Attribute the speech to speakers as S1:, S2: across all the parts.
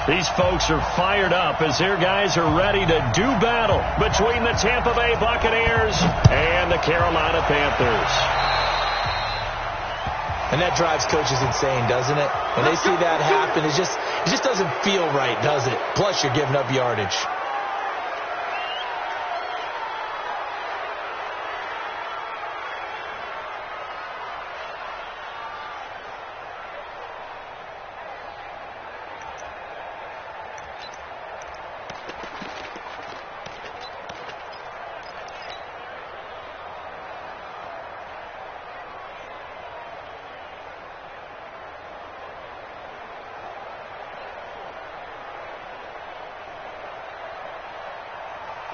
S1: These folks are fired up as their guys are ready to do battle between the Tampa Bay Buccaneers and the Carolina Panthers.
S2: And that drives coaches insane, doesn't it? When they see that happen, it just doesn't feel right, does it? Plus, you're giving up yardage.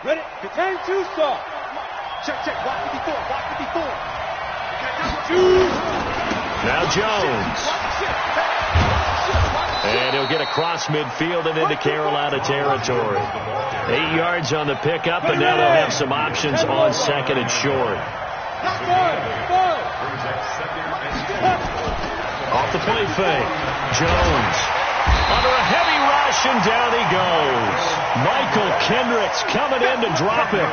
S3: Ready? Return to start. Check, check. Block 54. Block 54.
S1: Now Jones. And he'll get across midfield and into Carolina territory. 8 yards on the pickup, and now they'll have some options on second and short. Off the play fake. Jones. Under a heavy rush, and down he goes. Michael Kendricks coming in to drop him.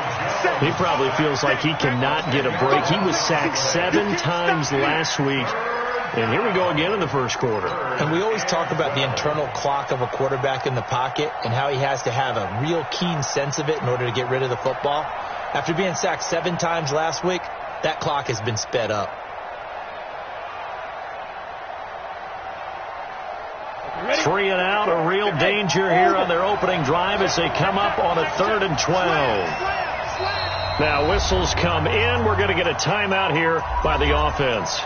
S1: He probably feels like he cannot get a break. He was sacked 7 times last week. And here we go again in the first quarter.
S2: And we always talk about the internal clock of a quarterback in the pocket and how he has to have a real keen sense of it in order to get rid of the football. After being sacked 7 times last week, that clock has been sped up.
S1: 3 and out, a real danger here on their opening drive as they come up on a 3rd and 12. Now whistles come in. We're going to get a timeout here by the offense.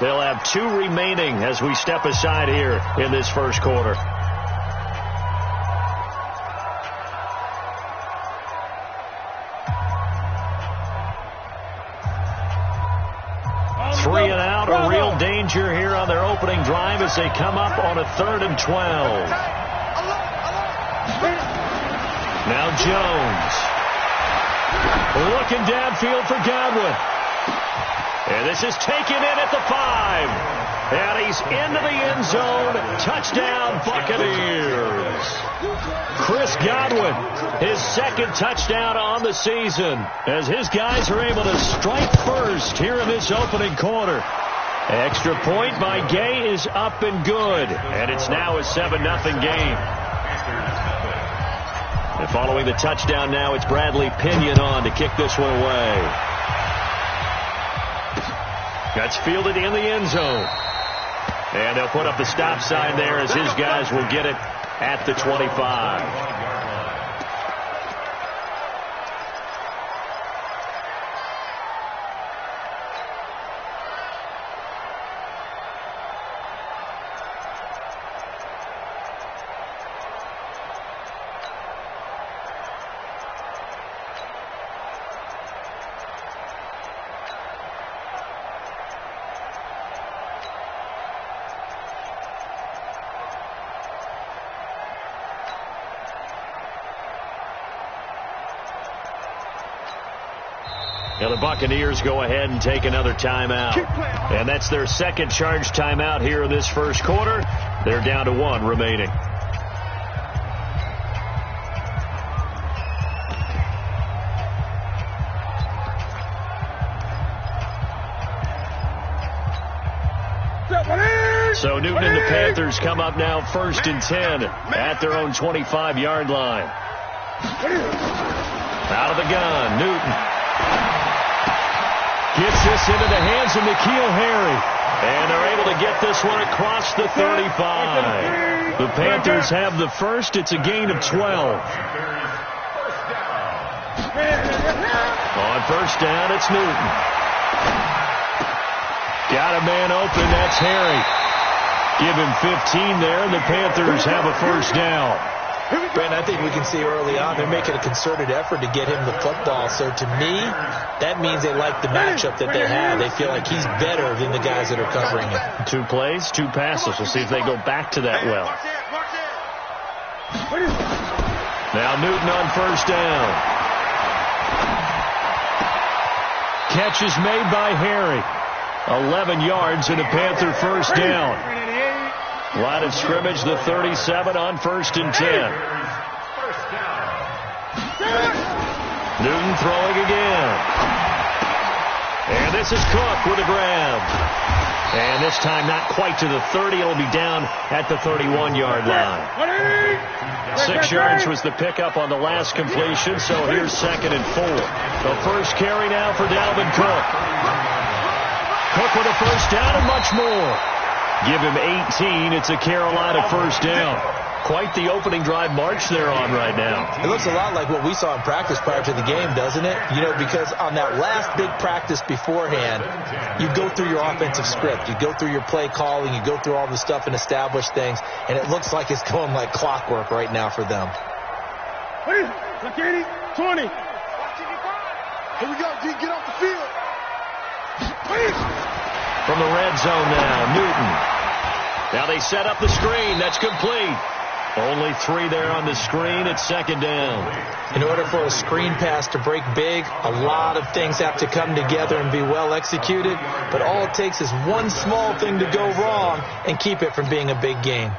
S1: They'll have 2 remaining as we step aside here in this first quarter. A real danger here on their opening drive as they come up on a 3rd and 12. Now Jones. Looking downfield for Godwin. And this is taken in at the 5. And he's into the end zone. Touchdown, Buccaneers. Chris Godwin, his 2nd touchdown on the season, as his guys are able to strike first here in this opening quarter. Extra point by Gay is up and good, and it's now a 7-0 game. And following the touchdown now, it's Bradley Pinion on to kick this one away. That's fielded in the end zone. And they'll put up the stop sign there as his guys will get it at the 25. Now the Buccaneers go ahead and take another timeout. And that's their 2nd charge timeout here in this first quarter. They're down to 1 remaining. So Newton and the Panthers come up now 1st and 10 at their own 25-yard line. Out of the gun, Newton. Gets this into the hands of N'Keal Harry. And they're able to get this one across the 35. The Panthers have the first. It's a gain of 12. On first down, it's Newton. Got a man open. That's Harry. Give him 15 there, and the Panthers have a first down.
S2: Ben, I think we can see early on they're making a concerted effort to get him the football. So to me, that means they like the matchup that they have. They feel like he's better than the guys that are covering him.
S1: 2 plays, 2 passes. We'll see if they go back to that well. Now Newton on first down. Catch is made by Harry. 11 yards and a Panther first down. Line of scrimmage, the 37 on 1st and 10. Newton throwing again. And this is Cook with a grab. And this time not quite to the 30. It'll be down at the 31-yard line. 6 yards was the pickup on the last completion, so here's 2nd and 4. The first carry now for Dalvin Cook. Cook with a first down and much more. Give him 18. It's a Carolina first down. Quite the opening drive march they're on right now.
S2: It looks a lot like what we saw in practice prior to the game, doesn't it? You know, because on that last big practice beforehand, you go through your offensive script. You go through your play calling. You go through all the stuff and establish things. And it looks like it's going like clockwork right now for them.
S3: 20. Here we go, D. Get off the field.
S1: From the red zone now, Newton. Now they set up the screen. That's complete. Only 3 there on the screen. It's 2nd down.
S2: In order for a screen pass to break big, a lot of things have to come together and be well executed. But all it takes is one small thing to go wrong and keep it from being a big game.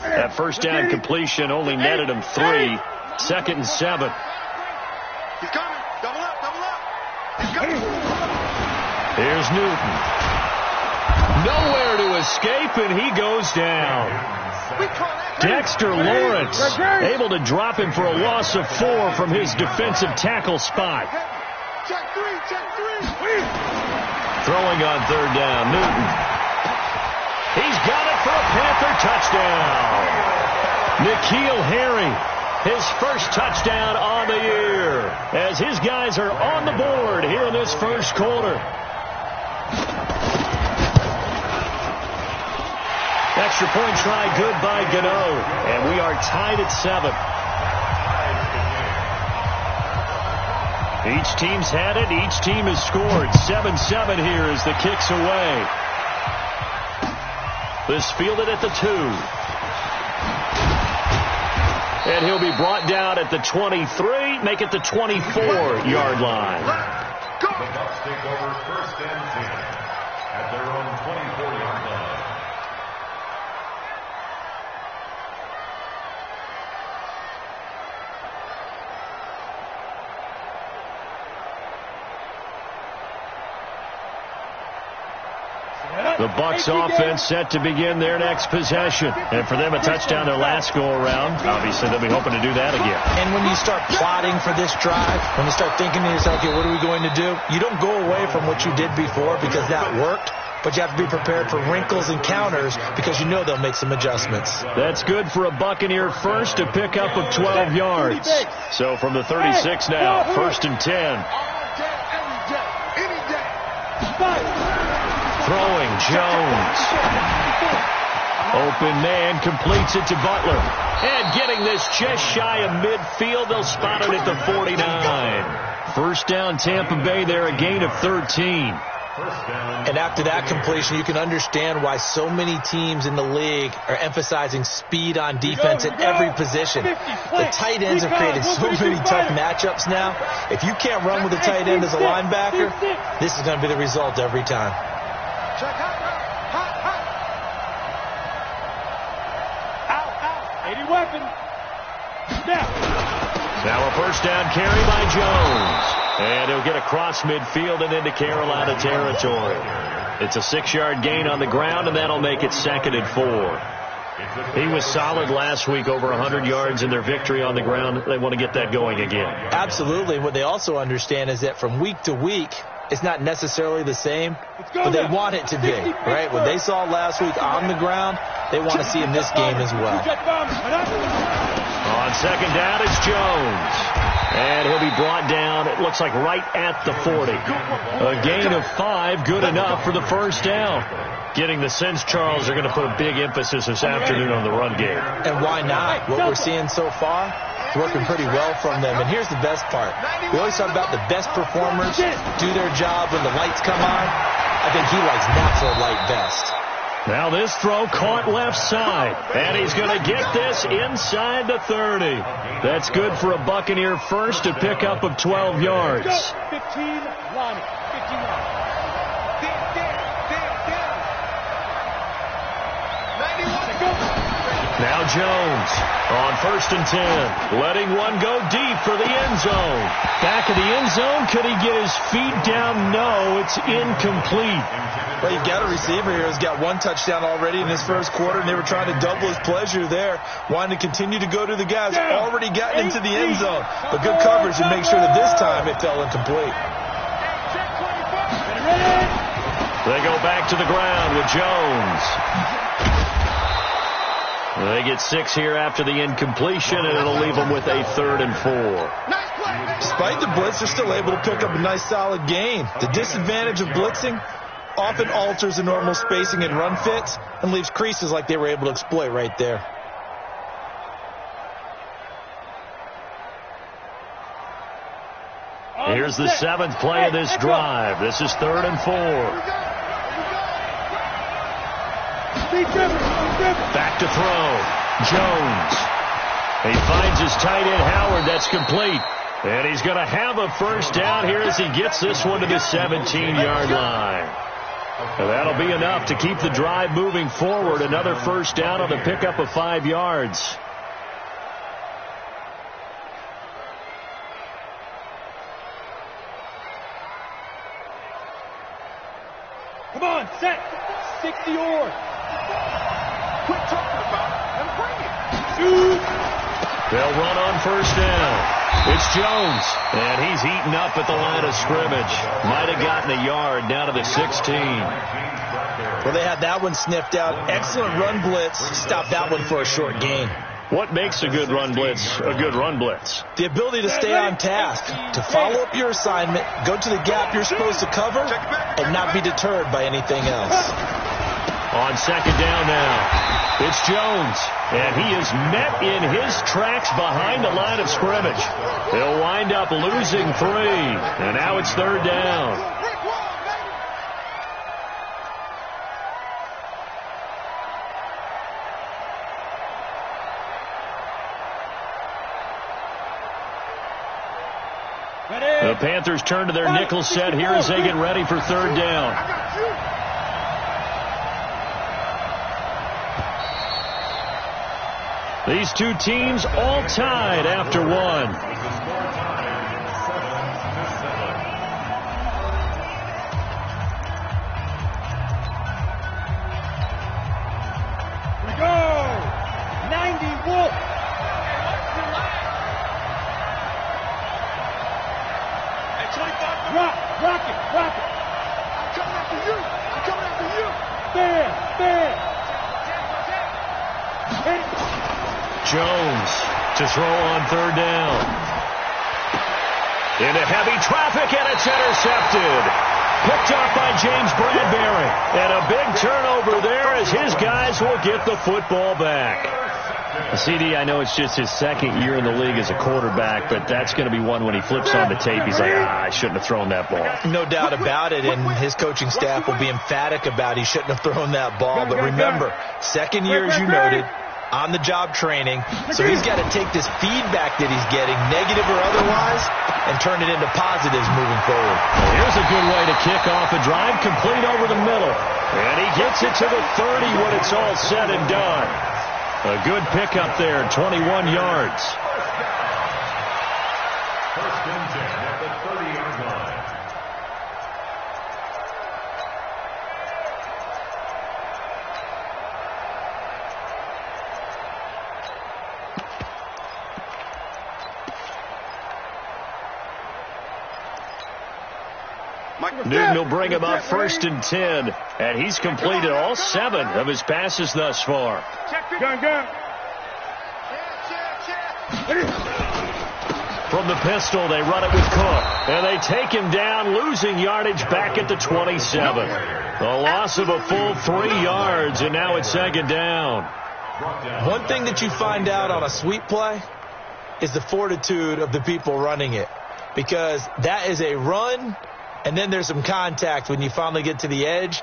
S1: That first down completion only netted him 3. 2nd and 7.
S3: He's coming. Double up. He's coming.
S1: Here's Newton. Nowhere to escape, and he goes down. Dexter Lawrence able to drop him for a loss of 4 from his defensive tackle spot.
S3: Check 3.
S1: Throwing on 3rd down, Newton. He's got it for a Panther touchdown. N'Keal Harry, his first touchdown on the year, as his guys are on the board here in this first quarter. Extra point try good by Gano, and we are tied at 7. Each team's had it. Each team has scored. 7-7 here as the kick's away. This fielded at the 2. And he'll be brought down at the 23, make it the 24-yard line.
S4: The Bucs take over 1st and 10 at their own 24-yard line.
S1: The Bucs offense set to begin their next possession. And for them, a touchdown their last go-around. Obviously, they'll be hoping to do that again.
S2: And when you start plotting for this drive, when you start thinking to yourself, okay, what are we going to do? You don't go away from what you did before because that worked. But you have to be prepared for wrinkles and counters because you know they'll make some adjustments.
S1: That's good for a Buccaneer first, to pick up of 12 yards. So from the 36 now, 1st and 10. Throwing, Jones. Open man, completes it to Butler. And getting this just shy of midfield, they'll spot it at the 49. First down, Tampa Bay there, a gain of 13.
S2: And after that completion, you can understand why so many teams in the league are emphasizing speed on defense at every position. The tight ends have created so many tough matchups now. If you can't run with a tight end as a linebacker, this is going to be the result every time.
S1: Now a first down carry by Jones. And he'll get across midfield and into Carolina territory. It's a 6-yard gain on the ground, and that'll make it 2nd and 4. He was solid last week, over 100 yards in their victory on the ground. They want to get that going again.
S2: Absolutely. What they also understand is that from week to week, it's not necessarily the same, but they want it to be, right? What they saw last week on the ground, they want to see in this game as well.
S1: On 2nd down, it's Jones. And he'll be brought down, it looks like right at the 40. A gain of 5, good enough for the first down. Getting the sense, Charles, they're going to put a big emphasis this afternoon on the run game.
S2: And why not? What we're seeing so far, it's working pretty well from them. And here's the best part. We always talk about the best performers do their job when the lights come on. I think he likes natural light best.
S1: Now this throw caught left side, and he's going to get this inside the 30. That's good for a Buccaneer first, to pick up of 12 yards. Now Jones on 1st and 10, letting one go deep for the end zone. Back of the end zone, could he get his feet down? No, it's incomplete.
S2: Well, you've got a receiver here who's got one touchdown already in his first quarter, and they were trying to double his pleasure there, wanting to continue to go to the guys already gotten into the end zone. But good coverage and make sure that this time it fell incomplete.
S1: They go back to the ground with Jones. They get 6 here after the incompletion, and it'll leave them with a 3rd and 4.
S2: Despite the blitz, they're still able to pick up a nice solid gain. The disadvantage of blitzing often alters the normal spacing and run fits and leaves creases like they were able to exploit right there.
S1: Here's the 7th play of this drive. This is 3rd and 4. Back to throw. Jones. He finds his tight end, Howard. That's complete. And he's going to have a first down here as he gets this one to the 17-yard line. And that'll be enough to keep the drive moving forward. Another first down on the pickup of 5 yards.
S3: Come on, set. 60 or. Quit talking about it and bring it. Shoot.
S1: They'll run on first down. It's Jones, and he's eaten up at the line of scrimmage. Might have gotten a yard down to the 16.
S2: Well, they had that one sniffed out. Excellent run blitz. Stopped that one for a short gain.
S1: What makes a good run blitz a good run blitz?
S2: The ability to stay on task, to follow up your assignment, go to the gap you're supposed to cover, and not be deterred by anything else.
S1: On second down now, it's Jones, and he is met in his tracks behind the line of scrimmage. He'll wind up losing 3, and now it's 3rd down. The Panthers turn to their nickel set here as they get ready for 3rd down. These two teams all tied after 1.
S3: We go. 90 Wolf. Hey, 25. Rock it. I'm coming after you. Stand.
S1: Jones to throw on 3rd down. Into heavy traffic, and it's intercepted. Picked off by James Bradbury. And a big turnover there as his guys will get the football back. CD, I know it's just his 2nd year in the league as a quarterback, but that's going to be one when he flips on the tape. He's like, I shouldn't have thrown that ball.
S2: No doubt about it, and his coaching staff will be emphatic about he shouldn't have thrown that ball. But remember, 2nd year, as you noted, on-the-job training, so he's got to take this feedback that he's getting, negative or otherwise, and turn it into positives moving forward.
S1: Well, here's a good way to kick off a drive, complete over the middle. And he gets it to the 30 when it's all said and done. A good pickup there, 21 yards.
S4: First and 10 at the 30-yard line.
S1: Newton will bring him up 1st and 10, and he's completed all 7 of his passes thus far.
S3: Gun.
S1: From the pistol, they run it with Cook, and they take him down, losing yardage back at the 27. A loss of a full 3 yards, and now it's 2nd down.
S2: One thing that you find out on a sweep play is the fortitude of the people running it, because that is a run, and then there's some contact when you finally get to the edge.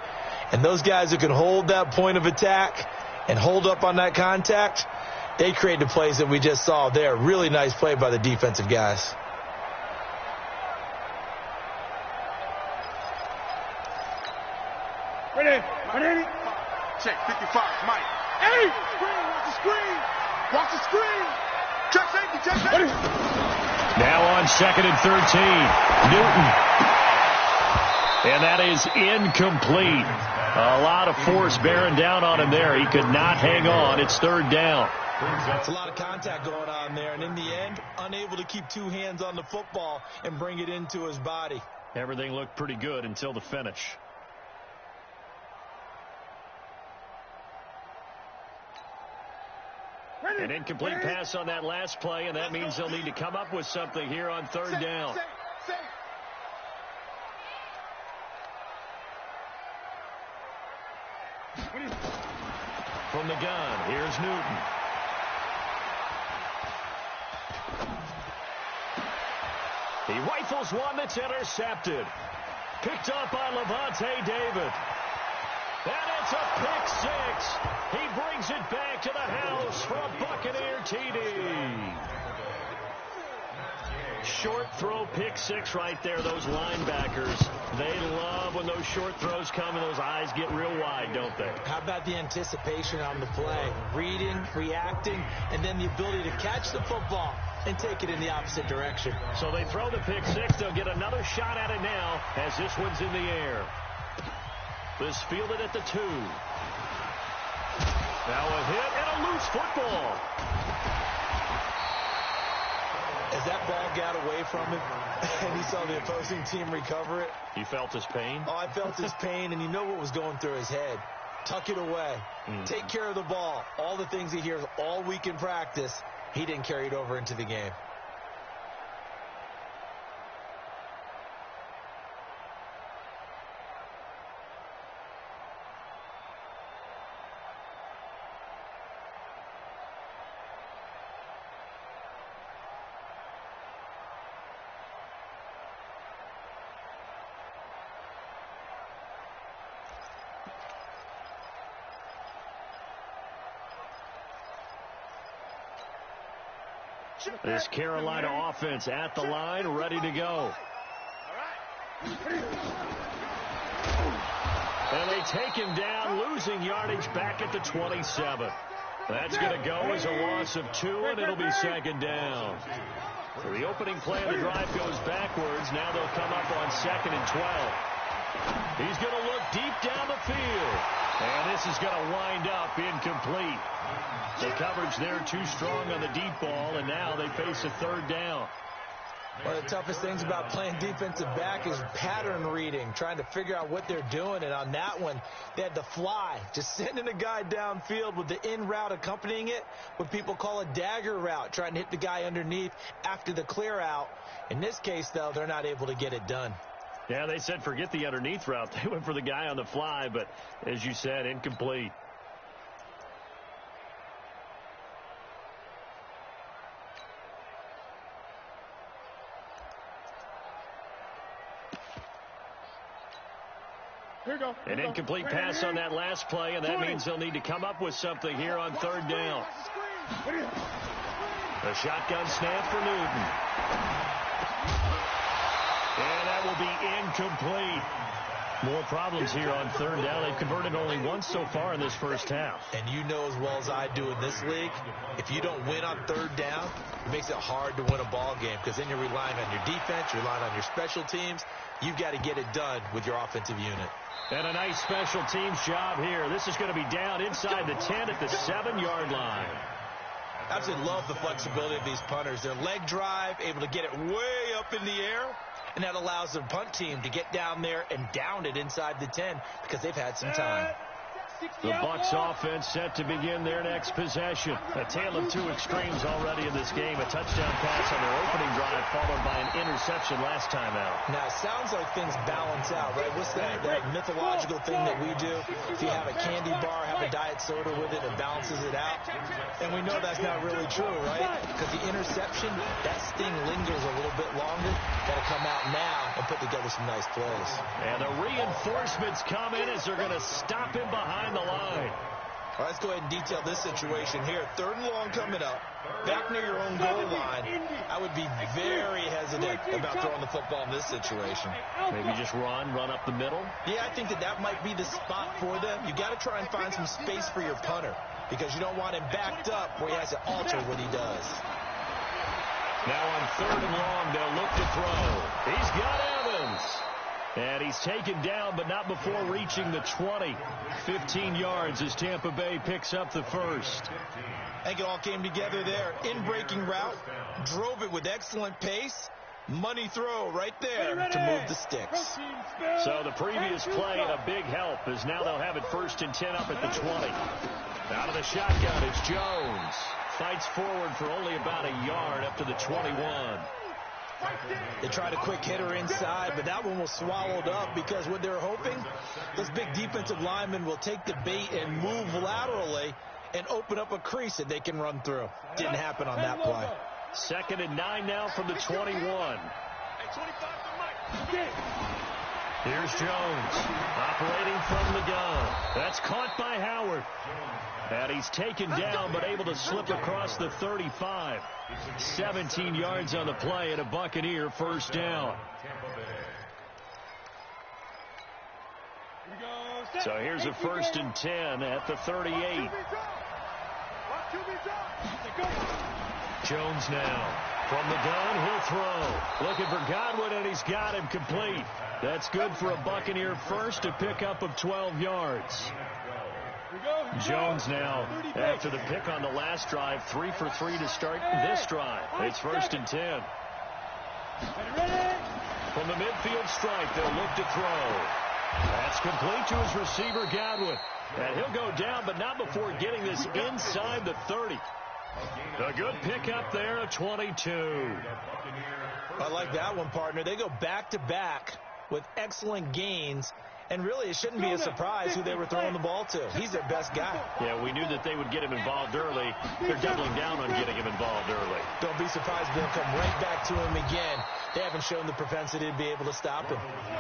S2: And those guys who can hold that point of attack and hold up on that contact, they create the plays that we just saw there. Really nice play by the defensive guys.
S3: Ready. Check 55, Mike. Hey! Screen! Watch the screen! Watch the screen! Check safety! Check safety!
S1: Now on 2nd and 13. Newton. And that is incomplete. A lot of force bearing down on him there. He could not hang on. It's 3rd down.
S2: That's a lot of contact going on there. And in the end, unable to keep 2 hands on the football and bring it into his body.
S1: Everything looked pretty good until the finish. An incomplete pass on that last play, and that means they'll need to come up with something here on 3rd down. From the gun, here's Newton. He rifles one that's intercepted. Picked up by Levante David. And it's a pick 6. He brings it back to the house for a Buccaneer TD. Short throw pick 6 right there, those linebackers. They love when those short throws come and those eyes get real wide, don't they?
S2: How about the anticipation on the play? Reading, reacting, and then the ability to catch the football and take it in the opposite direction.
S1: So they throw the pick 6. They'll get another shot at it now as this one's in the air. This fielded at the 2. Now a hit and a loose football.
S2: As that ball got away from him and he saw the opposing team recover it.
S1: You felt his pain?
S2: Oh, I felt his pain, and you know what was going through his head. Tuck it away. Take care of the ball. All the things he hears all week in practice, he didn't carry it over into the game.
S1: This Carolina offense at the line, ready to go. And they take him down, losing yardage back at the 27. That's going to go as a loss of 2, and it'll be 2nd down. So the opening play of the drive goes backwards. Now they'll come up on 2nd and 12. He's going to look deep down the field. And this is going to wind up incomplete. The coverage there too strong on the deep ball, and now they face a 3rd down.
S2: One of the toughest things about playing defensive back is pattern reading, trying to figure out what they're doing. And on that one, they had to fly, just sending a guy downfield with the in route accompanying it, what people call a dagger route, trying to hit the guy underneath after the clear out. In this case, though, they're not able to get it done.
S1: Yeah, they said forget the underneath route. They went for the guy on the fly, but as you said, incomplete. An incomplete pass on that last play, and that means they'll need to come up with something here on 3rd down. A shotgun snap for Newton. And that will be incomplete. More problems here on 3rd down. They've converted only once so far in this first half.
S2: And you know as well as I do in this league, if you don't win on 3rd down, it makes it hard to win a ball game because then you're relying on your defense, you're relying on your special teams. You've got to get it done with your offensive unit.
S1: And a nice special teams job here. This is going to be down inside the 10 at the 7-yard line.
S2: I absolutely love the flexibility of these punters. Their leg drive, able to get it way up in the air, and that allows the punt team to get down there and down it inside the 10 because they've had some time.
S1: The Bucs offense set to begin their next possession. A tale of 2 extremes already in this game. A touchdown pass on their opening drive followed by an interception last time out.
S2: Now, it sounds like things balance out, right? What's that mythological thing that we do? If you have a candy bar, have a diet soda with it, it balances it out. And we know that's not really true, right? Because the interception, that sting lingers a little bit longer. Got to come out now and put together some nice plays.
S1: And the reinforcements come in as they're going to stop him behind the line.
S2: All right, let's go ahead and detail this situation here. 3rd and long coming up. back near your own goal line, I would be very hesitant about throwing the football in this situation.
S1: Maybe just run up the middle?
S2: Yeah, I think that might be the spot for them. You got to try and find some space for your punter because you don't want him backed up where he has to alter what he does.
S1: Now on 3rd and long, they'll look to throw. He's got Evans. And he's taken down, but not before reaching the 20. 15 yards as Tampa Bay picks up the first.
S2: I think it all came together there. In-breaking route, drove it with excellent pace. Money throw right there to move the sticks.
S1: So the previous play, a big help, as now they'll have it 1st and 10 up at the 20. Out of the shotgun, it's Jones. Fights forward for only about a yard up to the 21.
S2: They tried a quick hitter inside, but that one was swallowed up because what they're hoping, this big defensive lineman will take the bait and move laterally and open up a crease that they can run through. Didn't happen on that play.
S1: 2nd and 9 now from the 21. Here's Jones operating from the gun. That's caught by Howard. And he's taken down but able to slip across the 35. 17 yards on the play and a Buccaneer first down. So here's a 1st and 10 at the 38. Jones now. From the gun, he'll throw. Looking for Godwin, and he's got him complete. That's good for a Buccaneer first, a pickup of 12 yards. Jones now, after the pick on the last drive, 3 for 3 to start this drive. It's 1st and 10. From the midfield stripe, they'll look to throw. That's complete to his receiver, Godwin. And he'll go down, but not before getting this inside the 30. A good pickup there of 22.
S2: I like that one, partner. They go back-to-back with excellent gains. And really, it shouldn't be a surprise who they were throwing the ball to. He's their best guy.
S1: Yeah, we knew that they would get him involved early. They're doubling down on getting him involved early.
S2: Don't be surprised they'll come right back to him again. They haven't shown the propensity to be able to stop him.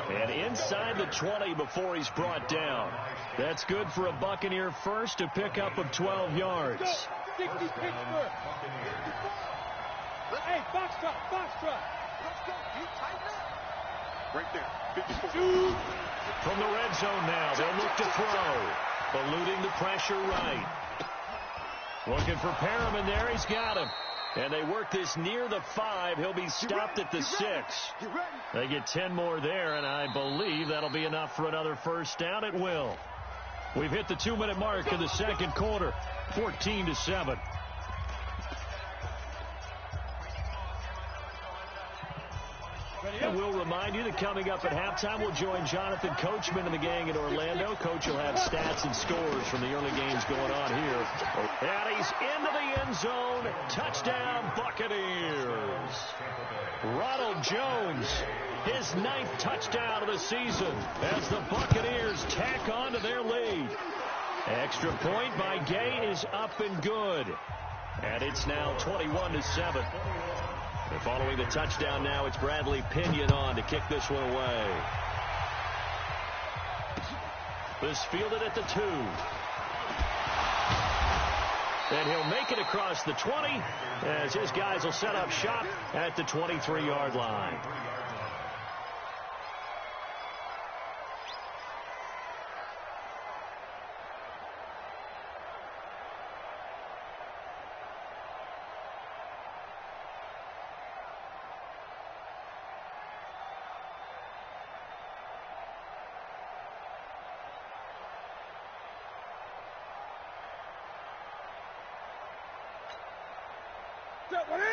S1: And inside the 20 before he's brought down. That's good for a Buccaneer first, a pickup of 12 yards.
S3: 60 Pittsburgh. Hey, box truck. Right there. 54.
S1: From the red zone now, they'll look to throw. Eluding the pressure right. Looking for Perriman there. He's got him. And they work this near the 5. He'll be stopped at the 6. They get 10 more there, and I believe that'll be enough for another first down. It will. We've hit the 2-minute mark in the second quarter. 14-7. And we'll remind you that coming up at halftime, we'll join Jonathan Coachman and the gang in Orlando. Coach will have stats and scores from the early games going on here. And he's into the end zone. Touchdown, Buccaneers. Ronald Jones, his 9th touchdown of the season as the Buccaneers tack on to their lead. Extra point by Gay is up and good. And it's now 21-7. And following the touchdown now, it's Bradley Pinion on to kick this one away. This fielded at the 2. And he'll make it across the 20 as his guys will set up shop at the 23-yard line.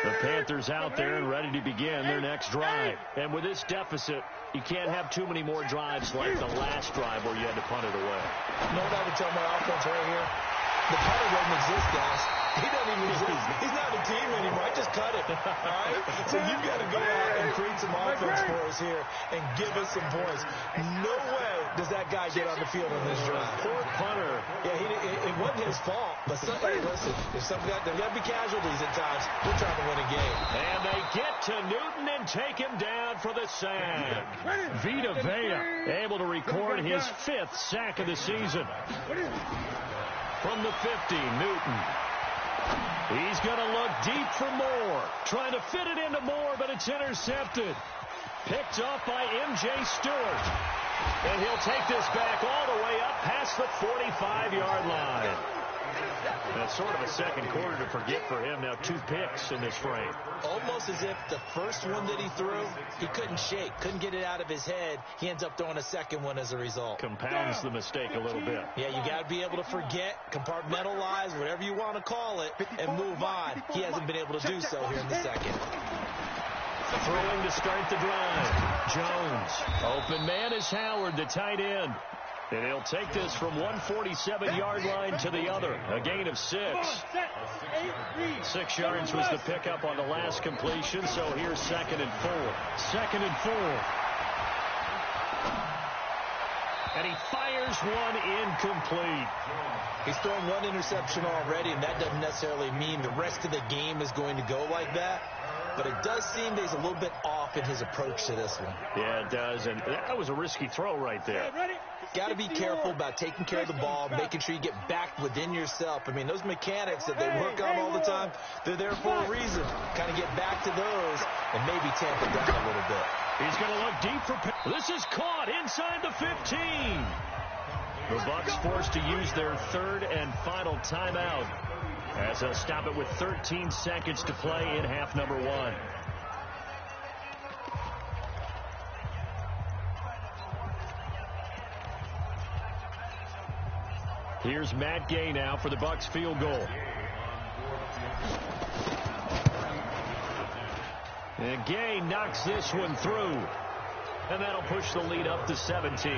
S1: The Panthers out there and ready to begin their next drive. And with this deficit, you can't have too many more drives like the last drive where you had to punt it away.
S2: You know what I would tell my offense right here? The punter doesn't exist, guys. He doesn't even exist. He's not a team anymore. I just cut it. All right? So you've got to go out and create some offense for us here and give us some points. No way does that guy get on the field on this drive.
S1: Poor punter.
S2: Yeah, it wasn't his fault. But hey, listen, if there's got to be casualties at times. We're trying to win a game.
S1: And they get to Newton and take him down for the sack. Vita Vea able to record his 5th sack of the season. From the 50, Newton. He's going to look deep for Moore. Trying to fit it into Moore, but it's intercepted. Picked off by M.J. Stewart. And he'll take this back all the way up past the 45-yard line. That's sort of a second quarter to forget for him. Now 2 picks in this frame.
S2: Almost as if the first one that he threw, he couldn't shake, couldn't get it out of his head. He ends up throwing a second one as a result.
S1: Compounds the mistake a little bit.
S2: Yeah, you got to be able to forget, compartmentalize, whatever you want to call it, and move on. He hasn't been able to do so here in the second.
S1: Throwing to start the drive. Jones. Open man is Howard, the tight end. And he'll take this from 147-yard line to the other. A gain of 6. 6 yards was the pickup on the last completion, so here's 2nd and 4. 2nd and 4. And he fires one incomplete.
S2: He's thrown 1 interception already, and that doesn't necessarily mean the rest of the game is going to go like that. But it does seem that he's a little bit off in his approach to this one.
S1: Yeah, it does. And that was a risky throw right there.
S2: Got to be careful about taking care of the ball, making sure you get back within yourself. I mean, those mechanics that they work on all the time, they're there for a reason. Kind of get back to those and maybe tamp it down a little bit.
S1: He's going to look deep for... This is caught inside the 15. The Bucs forced to use their 3rd and final timeout as they'll stop it with 13 seconds to play in half number 1. Here's Matt Gay now for the Bucs field goal. And Gay knocks this one through. And that'll push the lead up to 17.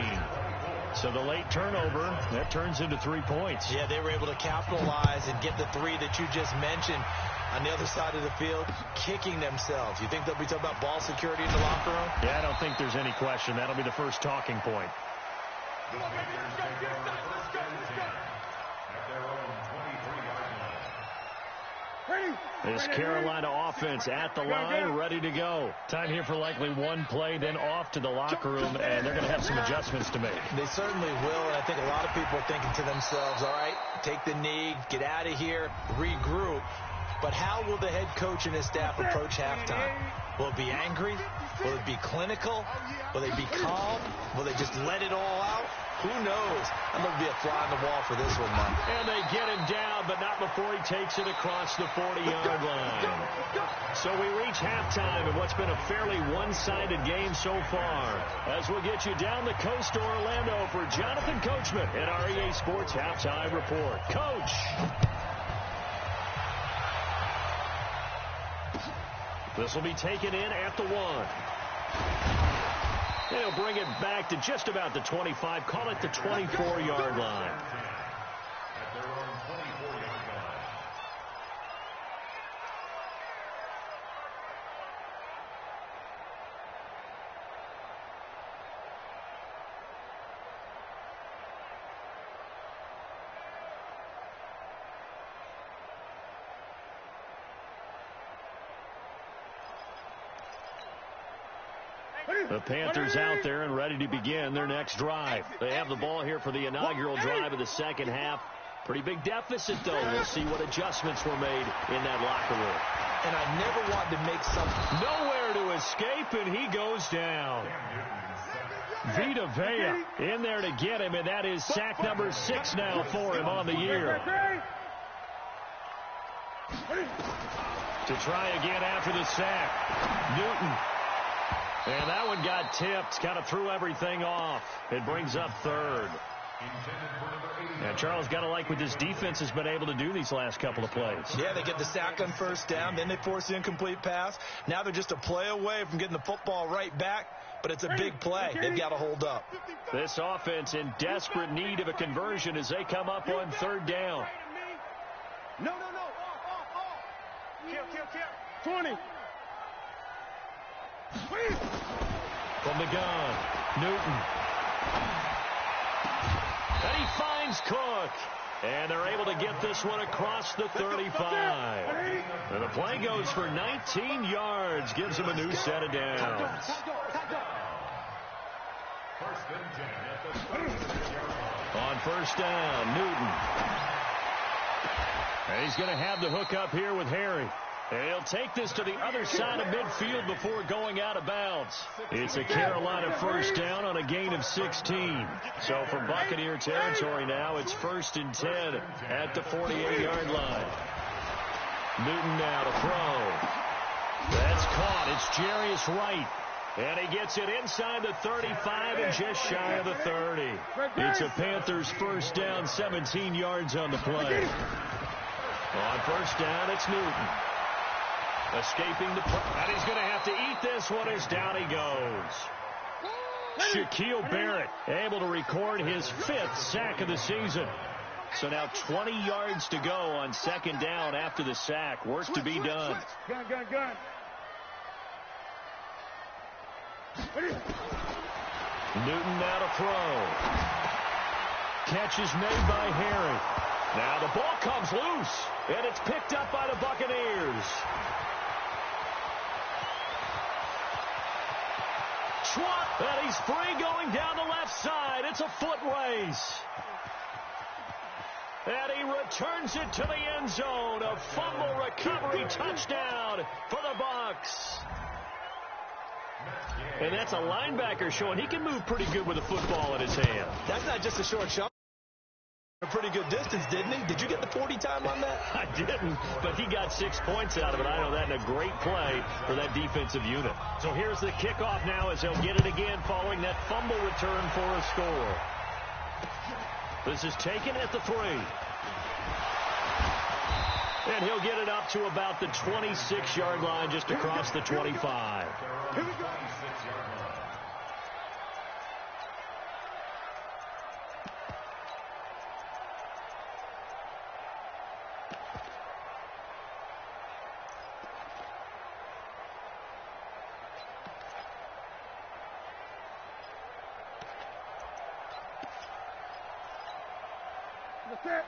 S1: So the late turnover, that turns into 3 points.
S2: Yeah, they were able to capitalize and get the 3 that you just mentioned on the other side of the field, kicking themselves. You think they'll be talking about ball security in the locker room?
S1: Yeah, I don't think there's any question. That'll be the first talking point. This Carolina offense at the line, ready to go. Time here for likely 1 play, then off to the locker room, and they're going to have some adjustments to make.
S2: They certainly will, and I think a lot of people are thinking to themselves, all right, take the knee, get out of here, regroup. But how will the head coach and his staff approach halftime? Will it be angry? Will it be clinical? Will they be calm? Will they just let it all out? Who knows? I'm going to be a fly on the wall for this one now.
S1: And they get him down, but not before he takes it across the 40-yard line. So we reach halftime in what's been a fairly one-sided game so far. As we'll get you down the coast to Orlando for Jonathan Coachman at our EA Sports Halftime Report. Coach! This will be taken in at the 1. They'll bring it back to just about the 25. Call it the 24-yard line.
S4: At their own 24-yard line.
S1: The Panthers out there and ready to begin their next drive. They have the ball here for the inaugural drive of the second half. Pretty big deficit, though. We'll see what adjustments were made in that locker room.
S2: And I never wanted to make something.
S1: Nowhere to escape, and he goes down. Vita Vea in there to get him, and that is sack number 6 now for him on the year. To try again after the sack. Newton. And that one got tipped, kind of threw everything off. It brings up 3rd. And Charles, got to like what this defense has been able to do these last couple of plays.
S2: Yeah, they get the sack on first down, then they force the incomplete pass. Now they're just a play away from getting the football right back, but it's a big play. They've got to hold up.
S1: This offense in desperate need of a conversion as they come up on 3rd down.
S3: No. Kill. 20.
S1: From the gun, Newton. And he finds Cook. And they're able to get this one across the 35. And the play goes for 19 yards. Gives him a new set of downs. On first down, Newton. And he's going to have the hook up here with Harry. And he'll take this to the other side of midfield before going out of bounds. It's a Carolina first down on a gain of 16. So from Buccaneer territory now, it's 1st and 10 at the 48-yard line. Newton now to throw. That's caught. It's Jarius Wright. And he gets it inside the 35 and just shy of the 30. It's a Panthers first down, 17 yards on the play. On first down, it's Newton. Escaping the play. And he's going to have to eat this one as down he goes. Shaquille Barrett able to record his 5th sack of the season. So now 20 yards to go on 2nd down after the sack. Work to be done.
S3: Gun.
S1: Newton now to throw. Catch is made by Harry. Now the ball comes loose, and it's picked up by the Buccaneers. Schwab, and he's free going down the left side. It's a foot race. And he returns it to the end zone. A fumble recovery touchdown for the Bucs. And that's a linebacker showing he can move pretty good with a football in his hand.
S2: That's not just a short shot. A pretty good distance, didn't he? Did you get the 40 time on that?
S1: I didn't, but he got 6 points out of it. I know that in a great play for that defensive unit. So here's the kickoff now as he'll get it again following that fumble return for a score. This is taken at the 3. And he'll get it up to about the 26-yard line just across the 25.
S3: Here we go.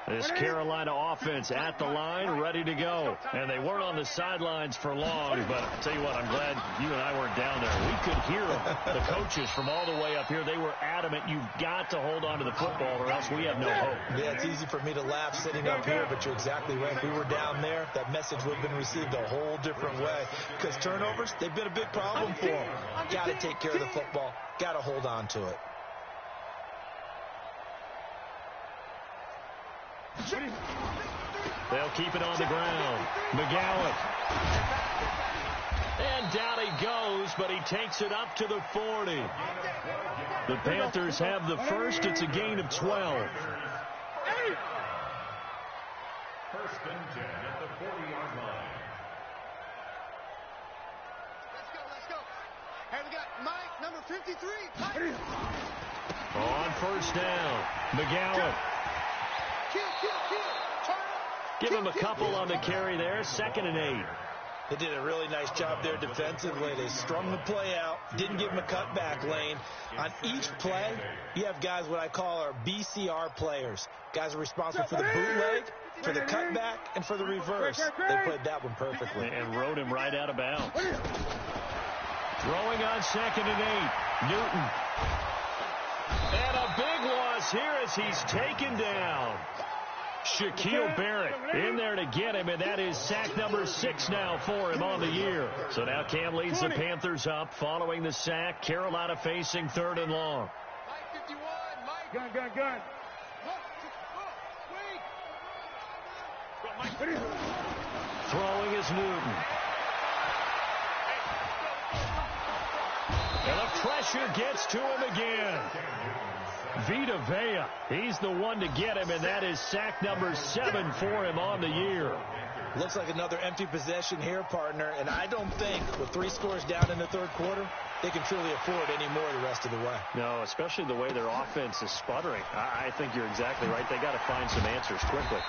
S1: This Carolina offense at the line, ready to go. And they weren't on the sidelines for long, but I'll tell you what, I'm glad you and I weren't down there. We could hear them, the coaches from all the way up here. They were adamant, you've got to hold on to the football or else we have no hope.
S2: Yeah, it's easy for me to laugh sitting up here, but you're exactly right. If we were down there, that message would have been received a whole different way. Because turnovers, they've been a big problem for them. Got to take care of the football. Got to hold on to it.
S1: They'll keep it on the ground. McGowan. And down he goes, but he takes it up to the 40. The Panthers have the first. It's a gain of 12.
S4: 1st and 10 at the 40-yard line.
S3: Let's go. Hey, we got Mike, number 53. Mike.
S1: On first down, McGowan.
S3: Kill.
S1: Give him a couple on the carry there. 2nd and 8.
S2: They did a really nice job there defensively. They strung the play out, didn't give him a cutback lane. On each play, you have guys what I call our BCR players. Guys are responsible for the bootleg, for the cutback, and for the reverse. They played that one perfectly.
S1: And rode him right out of bounds. Throwing on 2nd and 8. Newton. And a big loss here as he's taken down. Shaquille Barrett in there to get him, and that is sack number 6 now for him on the year. So now Cam leads the Panthers up following the sack. Carolina facing 3rd and long.
S3: Mike 51, Mike. Gun. Wait.
S1: Throwing is Newton. And the pressure gets to him again. Vita Vea, he's the one to get him, and that is sack number 7 for him on the year.
S2: Looks like another empty possession here, partner, and I don't think with 3 scores down in the 3rd quarter, they can truly afford any more the rest of the way.
S1: No, especially the way their offense is sputtering. I think you're exactly right. They got to find some answers quickly.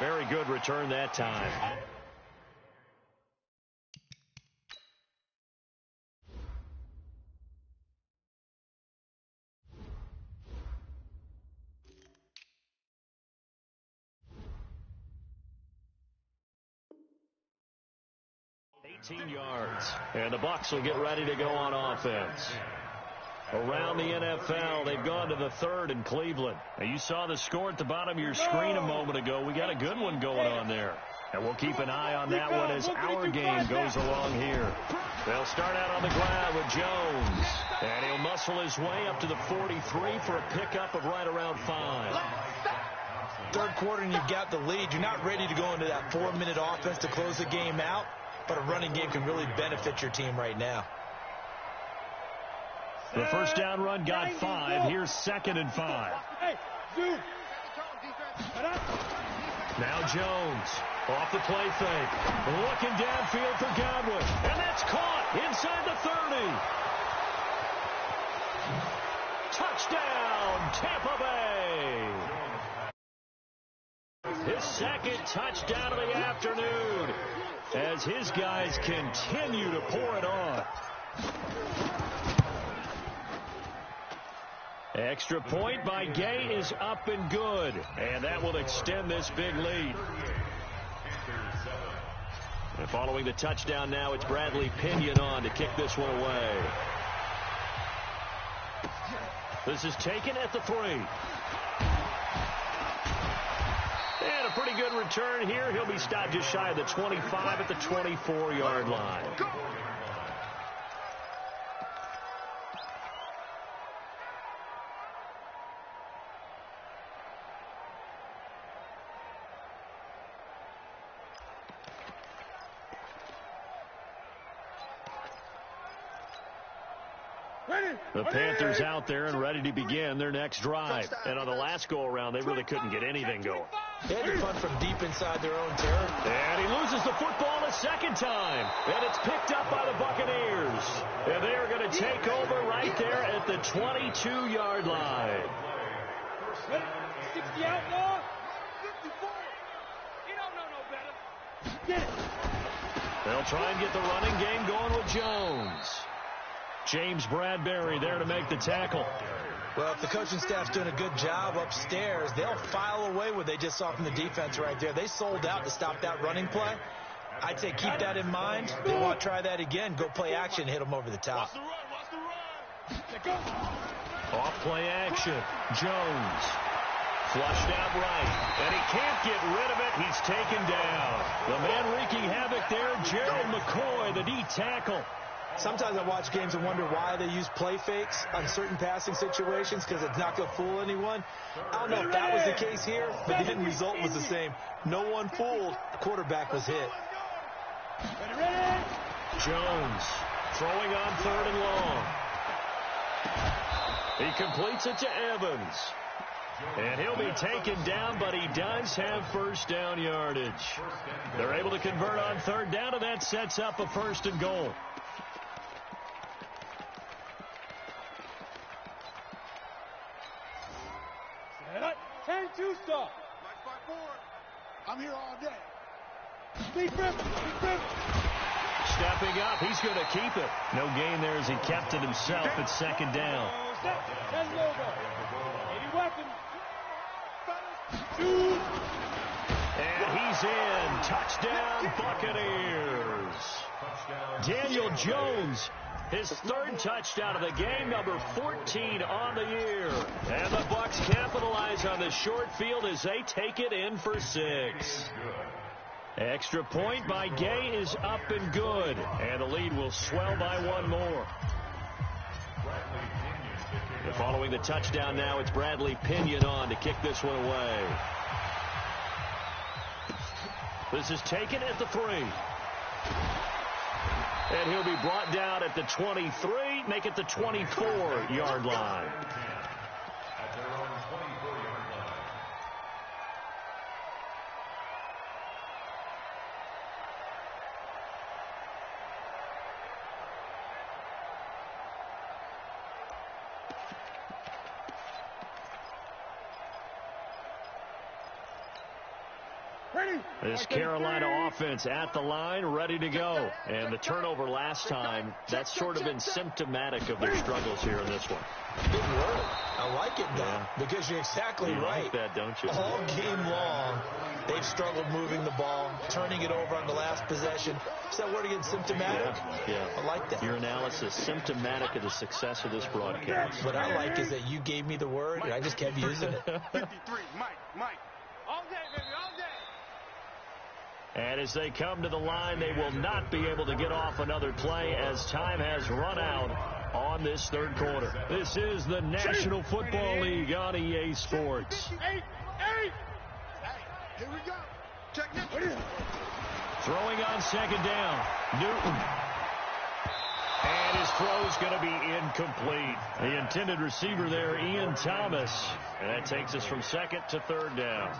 S1: Very good return that time. yards. And the Bucs will get ready to go on offense. around the NFL. They've gone to the third in Cleveland. Now, you saw the score at the bottom of your screen a moment ago. We got a good one going on there. And we'll keep an eye on that one as our game goes along here. They'll start out on the ground with Jones. And he'll muscle his way up to the 43 for a pickup of right around 5.
S2: Third quarter and you've got the lead. You're not ready to go into that 4-minute offense to close the game out, but a running game can really benefit your team right now.
S1: The first down run got 5. Here's 2nd and 5. Now Jones off the play fake. Looking downfield for Godwin. And that's caught inside the 30. Touchdown, Tampa Bay. His second touchdown of the afternoon as his guys continue to pour it on. Extra point by Gay is up and good, and that will extend this big lead. And following the touchdown now, it's Bradley Pinion on to kick this one away. This is taken at the 3. And a pretty good return here. He'll be stopped just shy of the 25 at the 24-yard line. The Panthers out there and ready to begin their next drive. And on the last go-around, they really couldn't get anything going.
S2: They had to punt from deep inside their own territory.
S1: And he loses the football a second time. And it's picked up by the Buccaneers. And they are going to take over right there at the 22-yard line.
S3: 60 out, Lord. 54. He don't know no better. Get it.
S1: They'll try and get the running game going with Jones. James Bradbury there to make the tackle.
S2: Well, if the coaching staff's doing a good job upstairs, they'll file away what they just saw from the defense right there. They sold out to stop that running play. I'd say keep that in mind. They want to try that again. Go play action, hit them over the top.
S1: Off play action. Jones. Flushed out right. And he can't get rid of it. He's taken down. The man wreaking havoc there, Gerald McCoy, the D tackle.
S2: Sometimes I watch games and wonder why they use play fakes on certain passing situations because it's not going to fool anyone. I don't know if that was the case here, but the end result was the same. No one fooled. The quarterback was hit.
S1: Jones throwing on 3rd and long. He completes it to Evans. And he'll be taken down, but he does have first down yardage. They're able to convert on 3rd down, and that sets up a 1st and goal.
S3: 10-2 stop. I'm here all day. Big rip.
S1: Stepping up, he's going to keep it. No gain there as he kept it himself at 2nd down.
S3: That's logo. Any weapon.
S1: And he's in. Touchdown, Buccaneers. Daniel Jones, his 3rd touchdown of the game, number 14 on the year. And the Bucs capitalize on the short field as they take it in for 6. Extra point by Gay is up and good. And the lead will swell by 1 more. And following the touchdown now, it's Bradley Pinion on to kick this one away. This is taken at the 3. And he'll be brought down at the 23, make it the 24-yard line.
S4: At their own 24-yard line.
S1: This Carolina offense at the line, ready to go. And the turnover last time, that's sort of been symptomatic of their struggles here in this one.
S2: Good word. I like it, though, because you're exactly right.
S1: You like that, don't you?
S2: All game long, they they've struggled moving the ball, turning it over on the last possession. Is that word again, symptomatic?
S1: Yeah.
S2: I like that.
S1: Your analysis, symptomatic of the success of this broadcast.
S2: What I like is that you gave me the word, and I just kept using it.
S3: 53, Mike. All day, baby, all day.
S1: And as they come to the line, they will not be able to get off another play as time has run out on this third quarter. This is the National Football League on EA Sports.
S3: 8. Hey, here we go. Check it.
S1: Throwing on second down, Newton. And his throw's going to be incomplete. The intended receiver there, Ian Thomas. And that takes us from second to third down.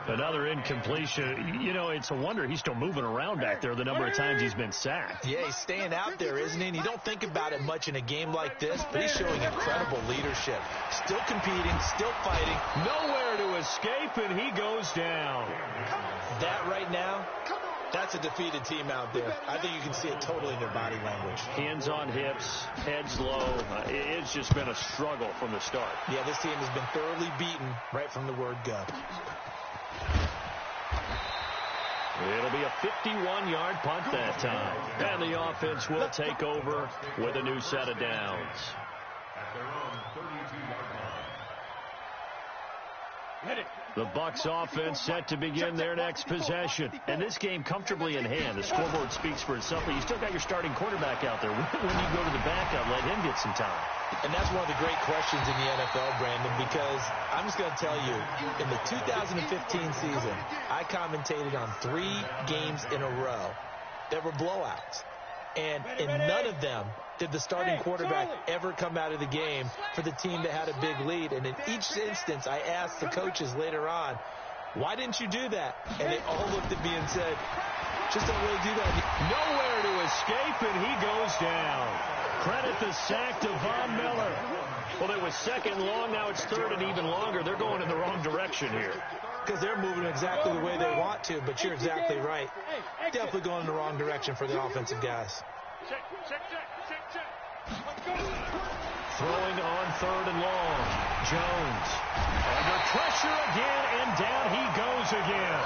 S1: Another incompletion. You know, it's a wonder he's still moving around back there the number of times he's been sacked.
S2: Yeah, he's staying out there, isn't he? And you don't think about it much in a game like this, but he's showing incredible leadership. Still competing, still fighting.
S1: Nowhere to escape, and he goes down.
S2: That right now, that's a defeated team out there. I think you can see it totally in their body language.
S1: Hands on hips, heads low. It's just been a struggle from the start.
S2: Yeah, this team has been thoroughly beaten right from the word go.
S1: It'll be a 51-yard punt that time. And the offense will take over with a new set of downs.
S4: At their own 32-yard line.
S1: The Bucs offense set to begin their next possession. And this game comfortably in hand. The scoreboard speaks for itself, but you still got your starting quarterback out there. When you go to the backup, let him get some time.
S2: And that's one of the great questions in the NFL, Brandon, because I'm just going to tell you, in the 2015 season, I commentated on 3 games in a row that were blowouts. And in none of them did the starting quarterback ever come out of the game for the team that had a big lead. And in each instance, I asked the coaches later on, why didn't you do that? And they all looked at me and said, just don't really do that.
S1: Nowhere to escape, and he goes down. Credit the sack to Von Miller. Well, it was second long. Now it's third and even longer. They're going in the wrong direction here.
S2: Because they're moving exactly the way they want to, but you're exactly right. Definitely going in the wrong direction for the offensive guys.
S3: Check.
S1: Throwing on third and long. Jones under pressure again, and down he goes again.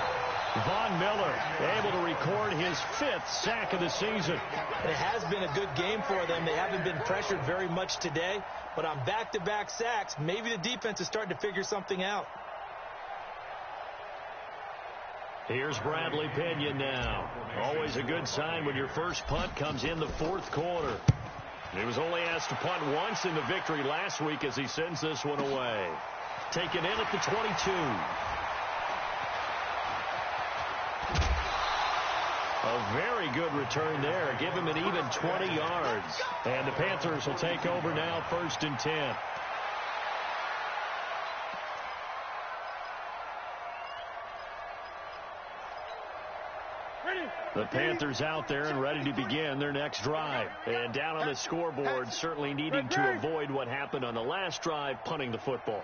S1: Von Miller able to record his 5th sack of the season.
S2: And it has been a good game for them. They haven't been pressured very much today, but on back-to-back sacks, maybe the defense is starting to figure something out.
S1: Here's Bradley Pinion now. Always a good sign when your first punt comes in the 4th quarter. He was only asked to punt once in the victory last week as he sends this one away. Taken in at the 22. A very good return there. Give him an even 20 yards. And the Panthers will take over now, 1st and 10. The Panthers out there and ready to begin their next drive. And down on the scoreboard, certainly needing to avoid what happened on the last drive, punting the football.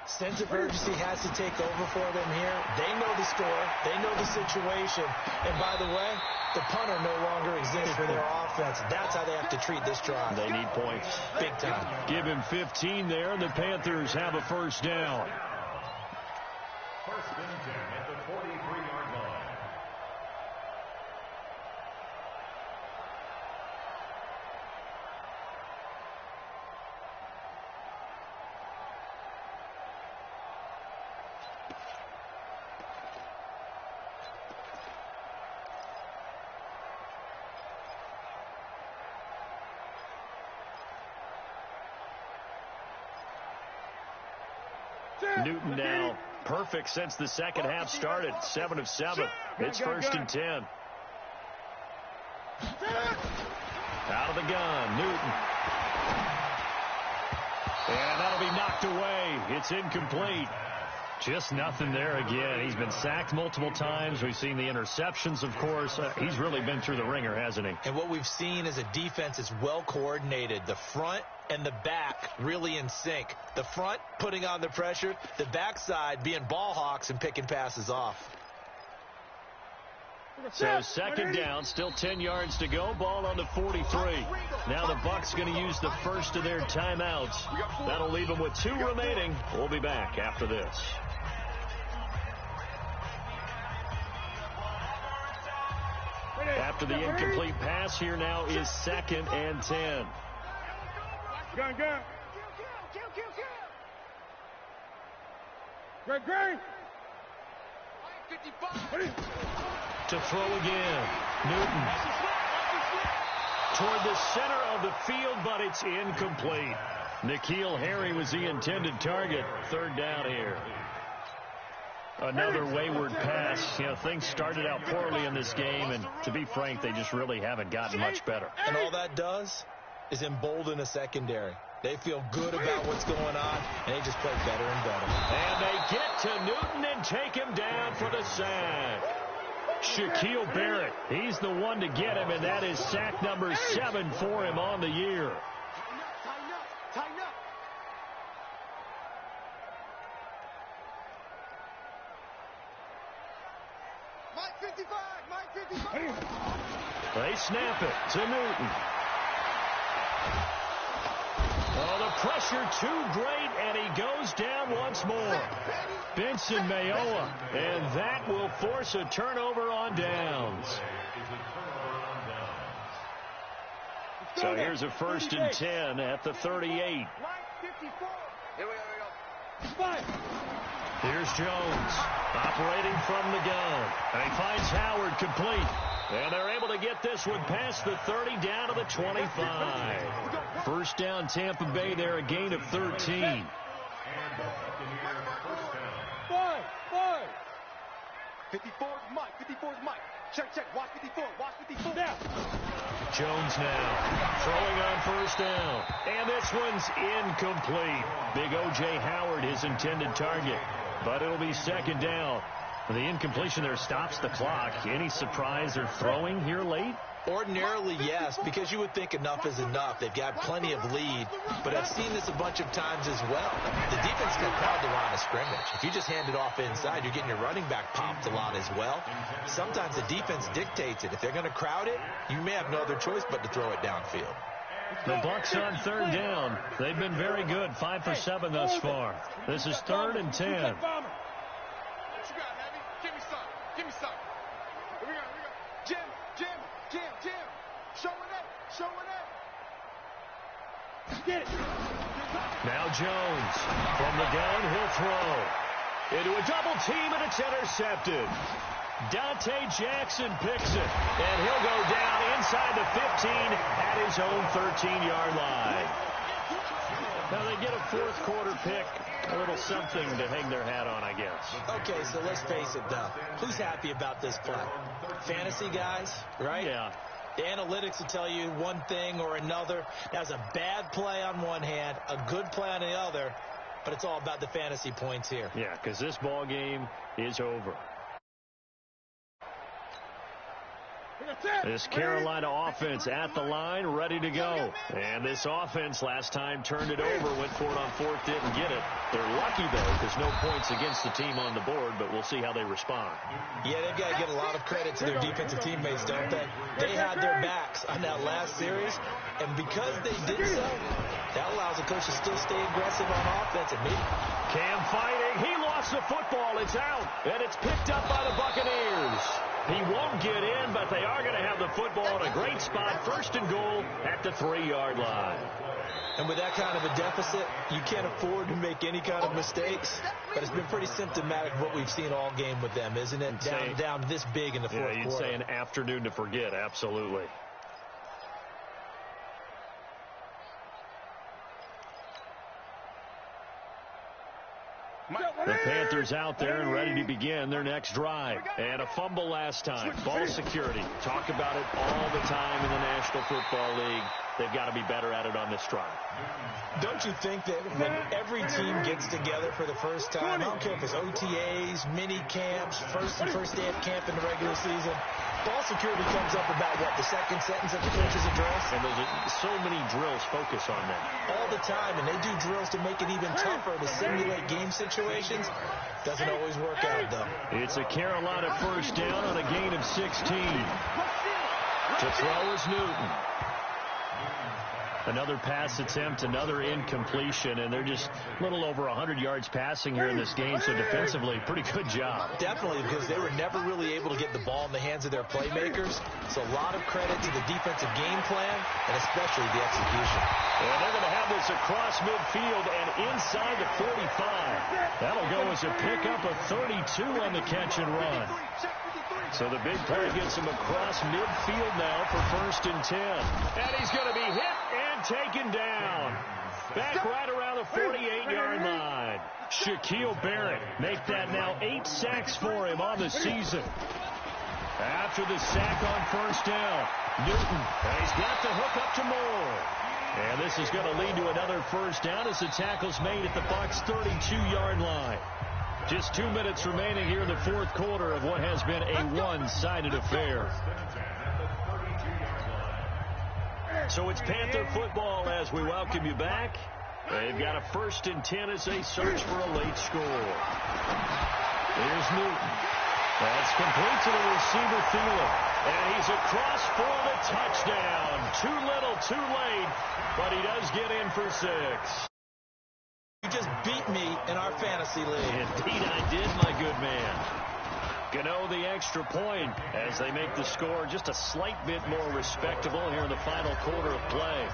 S2: Sense of urgency has to take over for them here. They know the score. They know the situation. And by the way, the punter no longer exists for their offense. That's how they have to treat this drive.
S1: They need points.
S2: Big time.
S1: Give him 15 there, and the Panthers have a first down.
S4: 1st and 10 at the 43-yard line.
S1: Newton now perfect since the second half started. 7 of 7. It's 1st and 10. Out of the gun, Newton. And that'll be knocked away. It's incomplete. Just nothing there again. He's been sacked multiple times. We've seen the interceptions, of course. He's really been through the ringer, hasn't he?
S2: And what we've seen is a defense is well coordinated. The front and the back really in sync. The front putting on the pressure, the backside being ball hawks and picking passes off.
S1: So second down, still 10 yards to go. Ball on the 43. Now the Bucs going to use the first of their timeouts. That'll leave them with 2 remaining. We'll be back after this. After the incomplete pass, here now is 2nd and 10.
S3: Gun. Great. 55.
S1: To throw again. Newton. Toward the center of the field, but it's incomplete. N'Keal Harry was the intended target. 3rd down here. Another wayward pass. You know, things started out poorly in this game, and to be frank, they just really haven't gotten much better.
S2: And all that does is embolden the secondary. They feel good about what's going on, and they just play better and better.
S1: And they get to Newton and take him down for the sack. Shaquille Barrett, he's the one to get him, and that is sack number 7 for him on the year.
S3: Tighten up. Mike 55.
S1: They snap it to Newton. Oh, the pressure too great, and he goes down once more. Benson Mayowa, and that will force a turnover on downs. So here's a 1st and 10 at the 38.
S3: Here we go.
S1: Here's Jones operating from the gun. And he finds Howard complete. And they're able to get this one past the 30 down to the 25. 1st down Tampa Bay there, a gain of 13.
S3: 54's Mike. Check. Watch 54. Now.
S1: Jones now throwing on 1st down. And this one's incomplete. Big O.J. Howard, his intended target. But it'll be 2nd down. The incompletion there stops the clock. Any surprise they're throwing here late?
S2: Ordinarily, yes, because you would think enough is enough. They've got plenty of lead, but I've seen this a bunch of times as well. The defense can crowd the line of scrimmage. If you just hand it off inside, you're getting your running back popped a lot as well. Sometimes the defense dictates it. If they're going to crowd it, you may have no other choice but to throw it downfield.
S1: The Bucs on 3rd down. They've been very good, 5 for 7 thus far. This is 3rd and 10.
S3: What you got, Heavy? Give me some. Here we go. Jim. Show it. Get it.
S1: Now Jones from the gun, he'll throw. Into a double team, and it's intercepted. Dante Jackson picks it, and he'll go down inside the 15 at his own 13-yard line. Now they get a 4th quarter pick, a little something to hang their hat on, I guess.
S2: Okay, so let's face it, though. Who's happy about this play? Fantasy guys, right?
S1: Yeah.
S2: The analytics will tell you one thing or another. That was a bad play on one hand, a good play on the other, but it's all about the fantasy points here.
S1: Yeah, because this ball game is over. This Carolina offense at the line, ready to go. And this offense last time turned it over, went for it on 4th, didn't get it. They're lucky, though, because no points against the team on the board, but we'll see how they respond.
S2: Yeah, they've got to get a lot of credit to their defensive teammates, don't they? They had their backs on that last series, and because they did so, that allows the coach to still stay aggressive on offense. And maybe
S1: Cam fighting. He lost the football. It's out, and it's picked up by the Buccaneers. He won't get in, but they are going to have the football in a great spot, 1st and goal at the 3-yard line.
S2: And with that kind of a deficit, you can't afford to make any kind of mistakes. But it's been pretty symptomatic of what we've seen all game with them, isn't it? Down this big in the 4th quarter.
S1: Yeah, you'd say an afternoon to forget, absolutely. The Panthers out there and ready to begin their next drive. And a fumble last time. Ball security. Talk about it all the time in the National Football League. They've got to be better at it on this drive.
S2: Don't you think that when every team gets together for the first time, I don't care if it's OTAs, mini camps, first day of camp in the regular season, ball security comes up about, what, the second sentence of the coach's address?
S1: And there's so many drills focus on that.
S2: All the time, and they do drills to make it even tougher to simulate game situations. Doesn't always work out, though.
S1: It's a Carolina 1st down on a gain of 16. To throw is Newton. Another pass attempt, another incompletion, and they're just a little over 100 yards passing here in this game, so defensively, pretty good job.
S2: Definitely, because they were never really able to get the ball in the hands of their playmakers, so a lot of credit to the defensive game plan, and especially the execution.
S1: And they're going to have this across midfield and inside the 45. That'll go as a pickup of 32 on the catch and run. So the big play gets him across midfield now for 1st and 10. And he's going to be hit and taken down. Back right around the 48-yard line. Shaquille Barrett make that now 8 sacks for him on the season. After the sack on 1st down, Newton, and he's got the hook up to Moore. And this is going to lead to another 1st down as the tackle's made at the Bucs' 32-yard line. Just 2 minutes remaining here in the 4th quarter of what has been a one-sided affair. So it's Panther football as we welcome you back. They've got a 1st and 10 as they search for a late score. Here's Newton. That's complete to the receiver, Thielen. And he's across for the touchdown. Too little, too late, but he does get in for 6.
S2: You just beat me in our fantasy league.
S1: Indeed I did, my good man. Gano the extra point as they make the score just a slight bit more respectable here in the final quarter of play.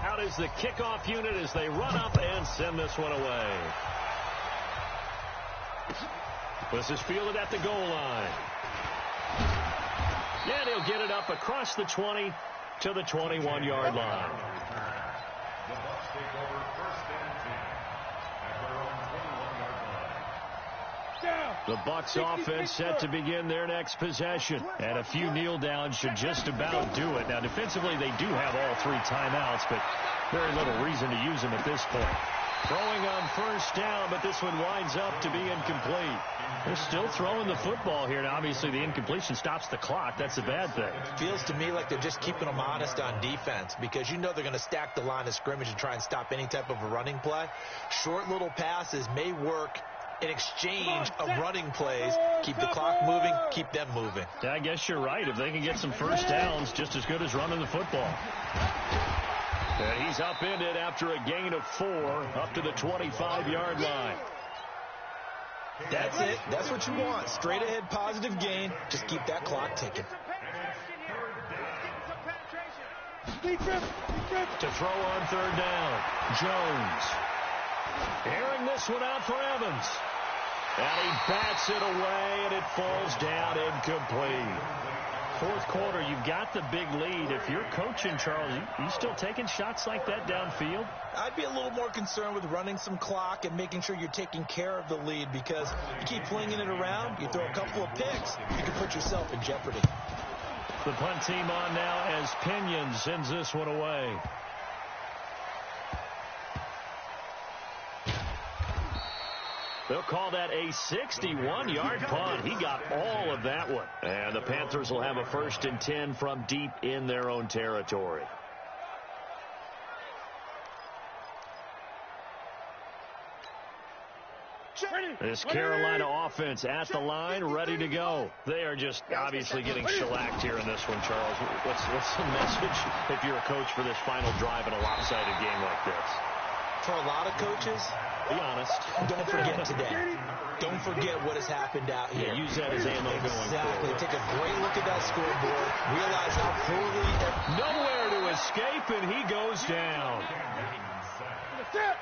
S1: Out is the kickoff unit as they run up and send this one away. This is fielded at the goal line. And he'll get it up across the 20 to the 21-yard line.
S4: The Bucs take over 1st and 10 at their own 21-yard line.
S1: The Bucs offense set to begin their next possession. And a few kneel downs should just about do it. Now, defensively, they do have all 3 timeouts, but very little reason to use them at this point. Throwing on 1st down, but this one winds up to be incomplete. They're still throwing the football here. Now, obviously, the incompletion stops the clock. That's a bad thing.
S2: Feels to me like they're just keeping them honest on defense because you know they're going to stack the line of scrimmage and try and stop any type of a running play. Short little passes may work in exchange of running plays. Keep the clock moving, keep them moving.
S1: Yeah, I guess you're right. If they can get some 1st downs, just as good as running the football. And he's upended after a gain of 4 up to the 25-yard line.
S2: That's it. That's what you want. Straight ahead positive gain. Just keep that clock ticking.
S1: To throw on 3rd down, Jones. Airing this one out for Evans. And he bats it away, and it falls down incomplete. 4th quarter, you've got the big lead. If you're coaching, Charles, you still taking shots like that downfield?
S2: I'd be a little more concerned with running some clock and making sure you're taking care of the lead because you keep flinging it around, you throw a couple of picks, you can put yourself in jeopardy.
S1: The punt team on now as Pinion sends this one away. They'll call that a 61-yard punt. He got all of that one. And the Panthers will have a 1st and 10 from deep in their own territory. This Carolina offense at the line, ready to go. They are just obviously getting shellacked here in this one, Charles. What's the message if you're a coach for this final drive in a lopsided game like this?
S2: For a lot of coaches,
S1: be honest.
S2: Don't forget today. Don't forget what has happened out here.
S1: Yeah, use that as ammo going forward.
S2: Exactly. Take a great look at that scoreboard. Realize how poorly...
S1: Nowhere to escape, and he goes down.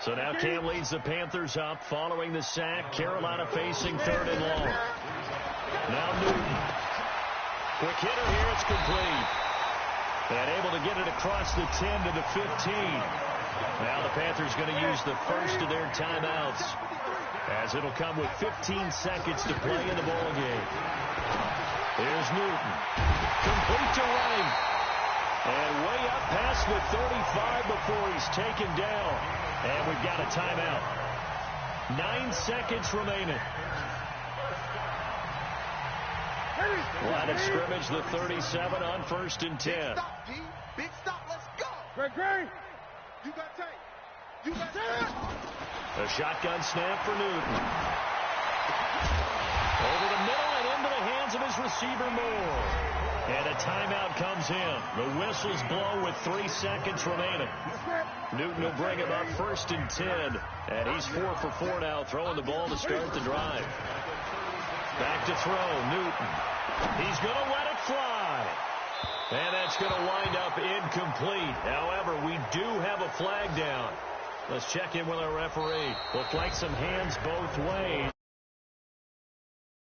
S1: So now Cam leads the Panthers up following the sack. Carolina facing 3rd and long. Now Newton. Quick hitter here. It's complete. And able to get it across the 10 to the 15. Now the Panthers going to use the first of their timeouts as it'll come with 15 seconds to play in the ball game. Here's Newton. Complete to right. And way up past the 35 before he's taken down. And we've got a timeout. 9 seconds remaining. Line of scrimmage, the 37 on 1st and 10.
S3: Big stop, G. Big stop. Let's go. Greg. You got tape. You got tape.
S1: A shotgun snap for Newton. Over the middle and into the hands of his receiver, Moore. And a timeout comes in. The whistles blow with 3 seconds remaining. Newton will bring him up 1st and 10. And he's 4 for 4 now, throwing the ball to start the drive. Back to throw, Newton. He's going to let it fly. And that's going to wind up incomplete. However, we do have a flag down. Let's check in with our referee. Looked like some hands both ways.